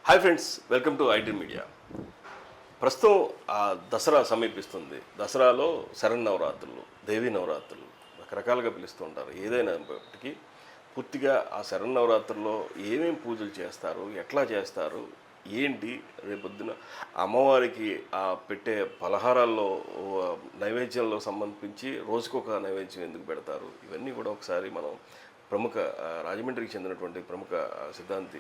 Hi friends, welcome to IT media. ప్రస్తుతం దసరా సమీపిస్తుంది. దసరాలో శరన్నవరాత్రులు, దేవీ నవరాత్రులు రకరకాలుగా పిలుస్తూ ఉంటారు. ఏదైనప్పటికీ పూర్తిగా ఆ శరన్నవరాత్రుల్లో ఏమేమి పూజలు చేస్తారు, ఎట్లా చేస్తారు, ఏంటి, రేపొద్దున అమ్మవారికి పెట్టే పలహారాల్లో నైవేద్యంలో సంబంధించి రోజుకొక నైవేద్యం ఎందుకు పెడతారు, ఇవన్నీ కూడా ఒకసారి మనం ప్రముఖ రాజమండ్రికి చెందినటువంటి ప్రముఖ సిద్ధాంతి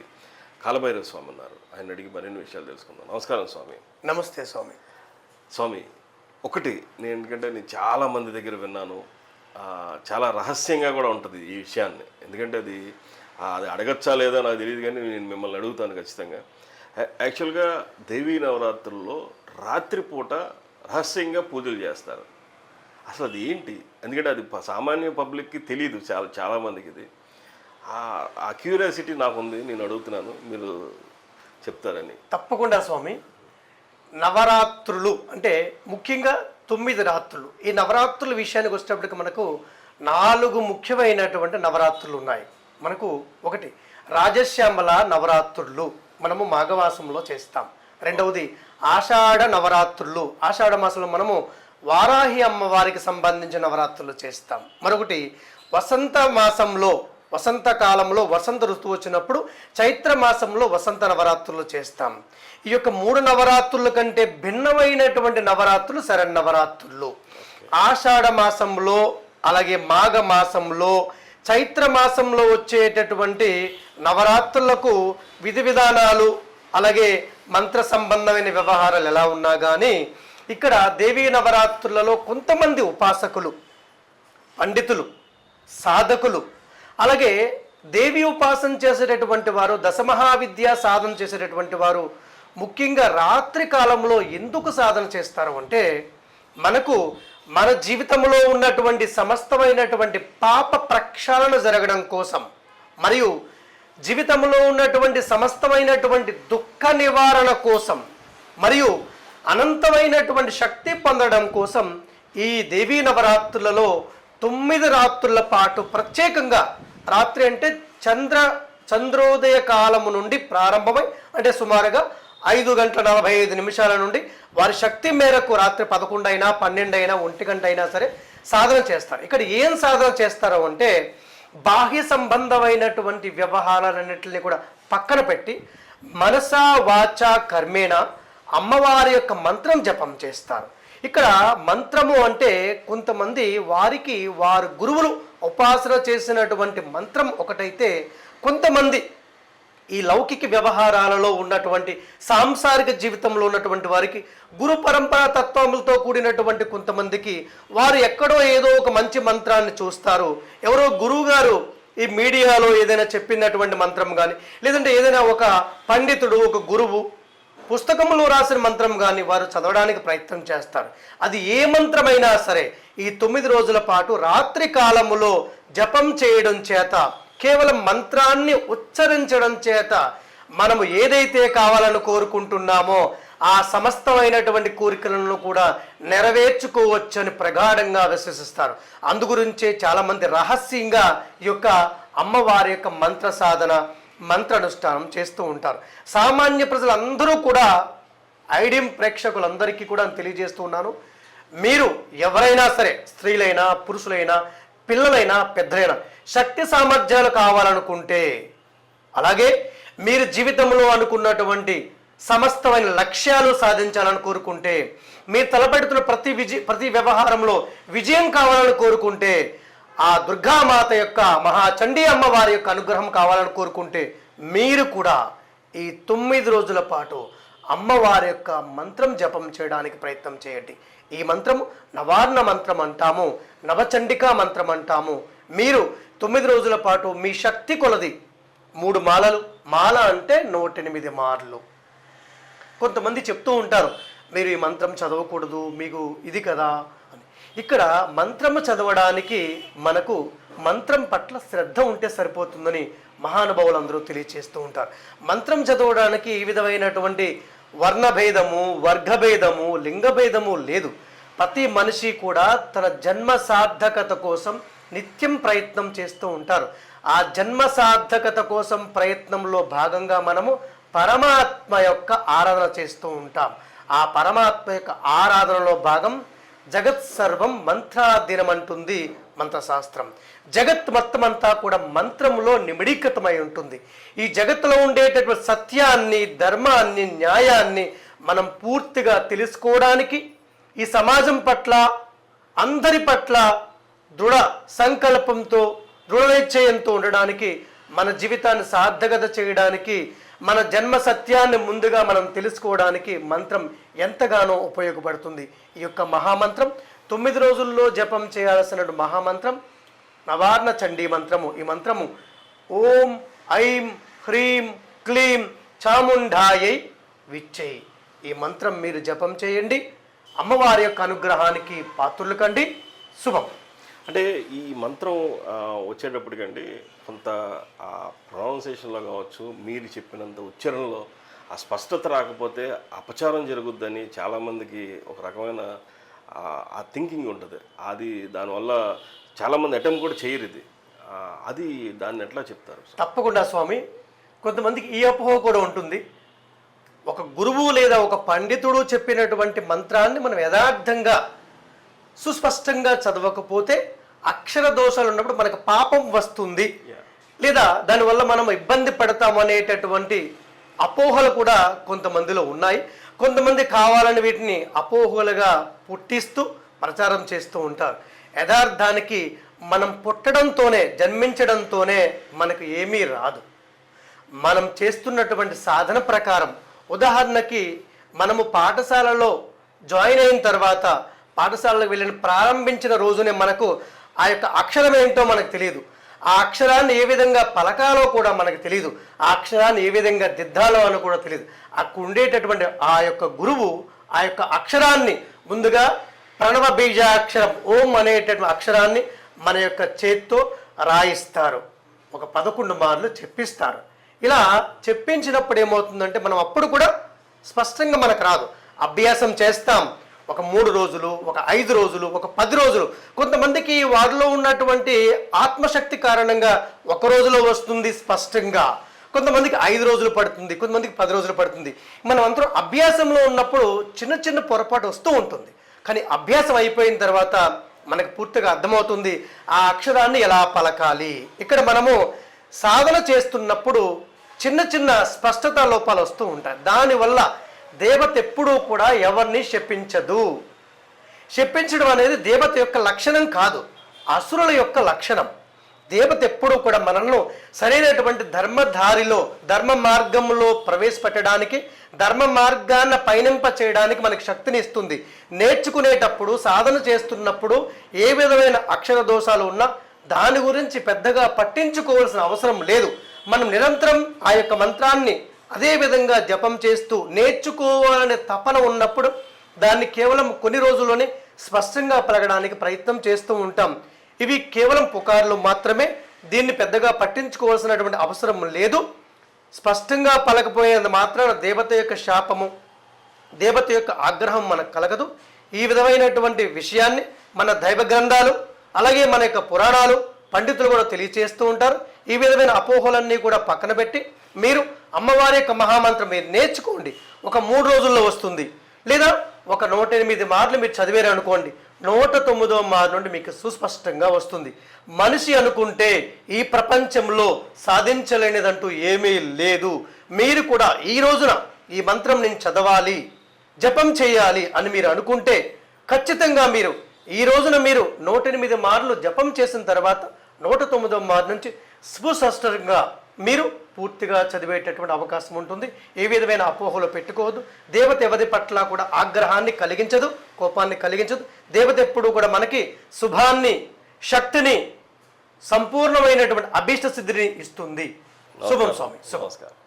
కాలభైరవ స్వామి ఉన్నారు, ఆయన అడిగి మరిన్ని విషయాలు తెలుసుకుందాం. నమస్కారం స్వామి. నమస్తే స్వామి. స్వామి, ఒకటి ఎందుకంటే నేను చాలామంది దగ్గర విన్నాను, చాలా రహస్యంగా కూడా ఉంటుంది ఈ విషయాన్ని. ఎందుకంటే అది అడగచ్చా లేదా నాకు తెలియదు, కానీ నేను మిమ్మల్ని అడుగుతాను ఖచ్చితంగా. యాక్చువల్గా దేవీ నవరాత్రుల్లో రాత్రిపూట రహస్యంగా పూజలు చేస్తారు. అసలు అది ఏంటి? ఎందుకంటే అది సామాన్య పబ్లిక్కి తెలియదు, చాలామందికి. ఇది ఆ క్యూరియాసిటీ నాకుంది, నేను అడుగుతున్నాను, మీరు చెప్తారని. తప్పకుండా స్వామి. నవరాత్రులు అంటే ముఖ్యంగా 9 రాత్రులు. ఈ నవరాత్రుల విషయానికి వచ్చేటప్పటికి మనకు 4 ముఖ్యమైనటువంటి నవరాత్రులు ఉన్నాయి. మనకు ఒకటి రాజశ్యామల నవరాత్రులు, మనము మాఘమాసంలో చేస్తాం. రెండవది ఆషాఢ నవరాత్రులు, ఆషాఢ మాసంలో మనము వారాహి అమ్మవారికి సంబంధించిన నవరాత్రులు చేస్తాం. మరొకటి వసంత మాసంలో, వసంతకాలంలో వసంత ఋతువు వచ్చినప్పుడు చైత్ర మాసంలో వసంత నవరాత్రులు చేస్తాం. ఈ యొక్క 3 నవరాత్రుల కంటే భిన్నమైనటువంటి నవరాత్రులు శరన్నవరాత్రులు. ఆషాఢ మాసంలో, అలాగే మాఘ మాసంలో, చైత్ర మాసంలో వచ్చేటటువంటి నవరాత్రులకు విధి విధానాలు, అలాగే మంత్ర సంబంధమైన వ్యవహారాలు ఎలా ఉన్నా కానీ, ఇక్కడ దేవీ నవరాత్రులలో కొంతమంది ఉపాసకులు, పండితులు, సాధకులు, అలాగే దేవి ఉపాసన చేసేటటువంటి వారు, దశమహావిద్య సాధన చేసేటటువంటి వారు ముఖ్యంగా రాత్రి కాలంలో ఎందుకు సాధన చేస్తారు అంటే, మనకు మన జీవితంలో ఉన్నటువంటి సమస్తమైనటువంటి పాప ప్రక్షాళన జరగడం కోసం, మరియు జీవితంలో ఉన్నటువంటి సమస్తమైనటువంటి దుఃఖ నివారణ కోసం, మరియు అనంతమైనటువంటి శక్తి పొందడం కోసం ఈ దేవీ నవరాత్రులలో 9 రాత్రుల పాటు ప్రత్యేకంగా, రాత్రి అంటే చంద్రోదయ కాలము నుండి ప్రారంభమై, అంటే సుమారుగా 5:45 నుండి వారి శక్తి మేరకు రాత్రి 11 అయినా 12 అయినా 1 గంట అయినా సరే సాధన చేస్తారు. ఇక్కడ ఏం సాధన చేస్తారో అంటే, బాహ్య సంబంధమైనటువంటి వ్యవహారాలన్నింటినీ కూడా పక్కన పెట్టి మనసా వాచా కర్మేణ అమ్మవారి యొక్క మంత్రం జపం చేస్తారు. ఇక్కడ మంత్రము అంటే కొంతమంది వారికి వారు గురువులు ఉపాసన చేసినటువంటి మంత్రం ఒకటైతే, కొంతమంది ఈ లౌకిక వ్యవహారాలలో ఉన్నటువంటి సాంసారిక జీవితంలో ఉన్నటువంటి వారికి గురు పరంపరా తత్వములతో కూడినటువంటి కొంతమందికి వారు ఎక్కడో ఏదో ఒక మంచి మంత్రాన్ని చూస్తారు. ఎవరో గురువు గారు ఈ మీడియాలో ఏదైనా చెప్పినటువంటి మంత్రం కానీ, లేదంటే ఏదైనా ఒక పండితుడు, ఒక గురువు పుస్తకంలో రాసిన మంత్రం కానీ వారు చదవడానికి ప్రయత్నం చేస్తారు. అది ఏ మంత్రమైనా సరే ఈ 9 రోజుల పాటు రాత్రి కాలములో జపం చేయడం చేత, కేవలం మంత్రాన్ని ఉచ్చరించడం చేత మనము ఏదైతే కావాలని కోరుకుంటున్నామో ఆ సమస్తమైనటువంటి కోరికలను కూడా నెరవేర్చుకోవచ్చని ప్రగాఢంగా విశ్వసిస్తారు. అందుగురించే చాలామంది రహస్యంగా ఈ యొక్క అమ్మవారి యొక్క మంత్ర సాధన, మంత్ర అనుష్ఠానం చేస్తూ ఉంటారు. సామాన్య ప్రజలందరూ కూడా, ఐడియం ప్రేక్షకులందరికీ కూడా తెలియజేస్తూ ఉన్నాను, మీరు ఎవరైనా సరే, స్త్రీలైనా పురుషులైనా పిల్లలైనా పెద్దలైనా, శక్తి సామర్థ్యాలు కావాలనుకుంటే, అలాగే మీరు జీవితంలో అనుకున్నటువంటి సమస్తమైన లక్ష్యాలు సాధించాలని కోరుకుంటే, మీరు తలపెడుతున్న ప్రతి వ్యవహారంలో విజయం కావాలని కోరుకుంటే, ఆ దుర్గామాత యొక్క, మహాచండీ అమ్మవారి యొక్క అనుగ్రహం కావాలని కోరుకుంటే, మీరు కూడా ఈ 9 రోజుల పాటు అమ్మవారి యొక్క మంత్రం జపం చేయడానికి ప్రయత్నం చేయండి. ఈ మంత్రము నవార్ణ మంత్రం అంటాము, నవచండికా మంత్రం అంటాము. మీరు 9 రోజుల పాటు మీ శక్తి కొలది 3 మాలలు, మాల అంటే 108 మార్లు. కొంతమంది చెప్తూ ఉంటారు, మీరు ఈ మంత్రం చదవకూడదు, మీకు ఇది కదా అని. ఇక్కడ మంత్రము చదవడానికి మనకు మంత్రం పట్ల శ్రద్ధ ఉంటే సరిపోతుందని మహానుభావులు అందరూ తెలియచేస్తూ ఉంటారు. మంత్రం చదవడానికి ఈ విధమైనటువంటి వర్ణభేదము, వర్గభేదము, లింగభేదము లేదు. ప్రతి మనిషి కూడా తన జన్మ సార్థకత కోసం నిత్యం ప్రయత్నం చేస్తూ ఉంటారు. ఆ జన్మ సార్థకత కోసం ప్రయత్నంలో భాగంగా మనము పరమాత్మ యొక్క ఆరాధన చేస్తూ ఉంటాం. ఆ పరమాత్మ యొక్క ఆరాధనలో భాగం జగత్ సర్వం మంత్రాధీనం అంటుంది మంత్రశాస్త్రం. జగత్ మొత్తం అంతా కూడా మంత్రములో నిమిడీకృతమై ఉంటుంది. ఈ జగత్తులో ఉండేటటువంటి సత్యాన్ని, ధర్మాన్ని, న్యాయాన్ని మనం పూర్తిగా తెలుసుకోవడానికి, ఈ సమాజం పట్ల, అందరి పట్ల దృఢ సంకల్పంతో, దృఢ నిశ్చయంతో ఉండడానికి, మన జీవితాన్ని సార్థకత చేయడానికి, మన జన్మ సత్యాన్ని ముందుగా మనం తెలుసుకోవడానికి మంత్రం ఎంతగానో ఉపయోగపడుతుంది. ఈ యొక్క మహామంత్రం 9 రోజుల్లో జపం చేయాల్సిన మహామంత్రం నవార్ణ చండీ మంత్రము. ఈ మంత్రము ఓం ఐం హ్రీం క్లీం చాముండాయై విచ్చై. ఈ మంత్రం మీరు జపం చేయండి. అమ్మవారి యొక్క అనుగ్రహానికి పాత్రులు కండి. శుభం. అంటే ఈ మంత్రం వచ్చేటప్పటికండి కొంత ఆ ప్రొనౌన్సియేషన్లో కావచ్చు, మీరు చెప్పినంత ఉచ్చారణలో ఆ స్పష్టత రాకపోతే అపచారం జరుగుద్దని చాలామందికి ఒక రకమైన ఆ థింకింగ్ ఉంటుంది. అది దానివల్ల చాలామంది అటెంప్ట్ కూడా చేయరు. ఇది అది దాన్ని ఎట్లా చెప్తారు? తప్పకుండా స్వామి. కొంతమందికి ఈ అపోహ కూడా ఉంటుంది. ఒక గురువు లేదా ఒక పండితుడు చెప్పినటువంటి మంత్రాన్ని మనం యథార్థంగా సుస్పష్టంగా చదవకపోతే అక్షర దోషాలు ఉన్నప్పుడు మనకు పాపం వస్తుంది, లేదా దానివల్ల మనం ఇబ్బంది పడతాం అనేటటువంటి అపోహలు కూడా కొంతమందిలో ఉన్నాయి. కొంతమంది కావాలని వీటిని అపోహలుగా పుట్టిస్తూ ప్రచారం చేస్తూ ఉంటారు. యథార్థానికి మనం పుట్టడంతోనే, జన్మించడంతోనే మనకు ఏమీ రాదు. మనం చేస్తున్నటువంటి సాధన ప్రకారం, ఉదాహరణకి మనము పాఠశాలలో జాయిన్ అయిన తర్వాత, పాఠశాలకు వెళ్ళిన ప్రారంభించిన రోజునే మనకు ఆ యొక్క అక్షరం ఏంటో మనకు తెలియదు. ఆ అక్షరాన్ని ఏ విధంగా పలకాలో కూడా మనకు తెలియదు. ఆ అక్షరాన్ని ఏ విధంగా దిద్దాలో అని కూడా తెలియదు. అక్కడ ఉండేటటువంటి ఆ యొక్క గురువు ఆ యొక్క అక్షరాన్ని ముందుగా ప్రణవ బీజాక్షరం ఓం అనేటటువంటి అక్షరాన్ని మన యొక్క చేత్తో రాయిస్తారు. ఒక 11 మార్లు చెప్పిస్తారు. ఇలా చెప్పించినప్పుడు ఏమవుతుందంటే మనం అప్పుడు కూడా స్పష్టంగా మనకు రాదు. అభ్యాసం చేస్తాం. ఒక 3 రోజులు, ఒక 5 రోజులు, ఒక 10 రోజులు. కొంతమందికి వారిలో ఉన్నటువంటి ఆత్మశక్తి కారణంగా 1 రోజులో వస్తుంది స్పష్టంగా. కొంతమందికి 5 రోజులు పడుతుంది, కొంతమందికి 10 రోజులు పడుతుంది. మనం అందరం అభ్యాసంలో ఉన్నప్పుడు చిన్న చిన్న పొరపాటు వస్తూ ఉంటుంది. కానీ అభ్యాసం అయిపోయిన తర్వాత మనకు పూర్తిగా అర్థమవుతుంది ఆ అక్షరాన్ని ఎలా పలకాలి. ఇక్కడ మనము సాధన చేస్తున్నప్పుడు చిన్న చిన్న స్పష్టత లోపాలు వస్తూ ఉంటాయి. దానివల్ల దేవత ఎప్పుడూ కూడా ఎవరిని శపించదు. శపించడం అనేది దేవత యొక్క లక్షణం కాదు, అసురుల యొక్క లక్షణం. దేవత ఎప్పుడూ కూడా మనల్ని సరైనటువంటి ధర్మధారిలో, ధర్మ మార్గంలో ప్రవేశపెట్టడానికి, ధర్మ మార్గాన్ని పయనింప చేయడానికి మనకి శక్తిని ఇస్తుంది. నేర్చుకునేటప్పుడు, సాధన చేస్తున్నప్పుడు ఏ విధమైన అక్షర దోషాలు ఉన్నా దాని గురించి పెద్దగా పట్టించుకోవాల్సిన అవసరం లేదు. మనం నిరంతరం ఆ యొక్క మంత్రాన్ని అదే విధంగా జపం చేస్తూ నేర్చుకోవాలనే తపన ఉన్నప్పుడు దాన్ని కేవలం కొన్ని రోజుల్లోనే స్పష్టంగా పలకడానికి ప్రయత్నం చేస్తూ ఉంటాం. ఇవి కేవలం పుకార్లు మాత్రమే. దీన్ని పెద్దగా పట్టించుకోవాల్సినటువంటి అవసరం లేదు. స్పష్టంగా పలకపోయేంత మాత్రాన దేవత యొక్క శాపము, దేవత యొక్క ఆగ్రహం మనకు కలగదు. ఈ విధమైనటువంటి విషయాన్ని మన దైవ గ్రంథాలు, అలాగే మన యొక్క పురాణాలు, పండితులు కూడా తెలియచేస్తూ ఉంటారు. ఈ విధమైన అపోహలన్నీ కూడా పక్కన పెట్టి మీరు అమ్మవారి యొక్క మహామంత్రం మీరు నేర్చుకోండి. ఒక 3 రోజుల్లో వస్తుంది. లేదా ఒక 108 మార్లు మీరు చదివారు అనుకోండి, 109వ మారు నుండి మీకు సుస్పష్టంగా వస్తుంది. మనిషి అనుకుంటే ఈ ప్రపంచంలో సాధించలేనిదంటూ ఏమీ లేదు. మీరు కూడా ఈ రోజున ఈ మంత్రం నేను చదవాలి, జపం చేయాలి అని మీరు అనుకుంటే ఖచ్చితంగా మీరు ఈ రోజున మీరు 108 మార్లు జపం చేసిన తర్వాత 109వ మారు నుంచి సుస్పష్టంగా మీరు పూర్తిగా చదివేటటువంటి అవకాశం ఉంటుంది. ఏ విధమైన అపోహలు పెట్టుకోవద్దు. దేవత ఎవరి పట్ల కూడా ఆగ్రహాన్ని కలిగించదు, కోపాన్ని కలిగించదు. దేవత ఎప్పుడూ కూడా మనకి శుభాన్ని, శక్తిని, సంపూర్ణమైనటువంటి అభీష్ట సిద్ధిని ఇస్తుంది. శుభం స్వామి. నమస్కారం.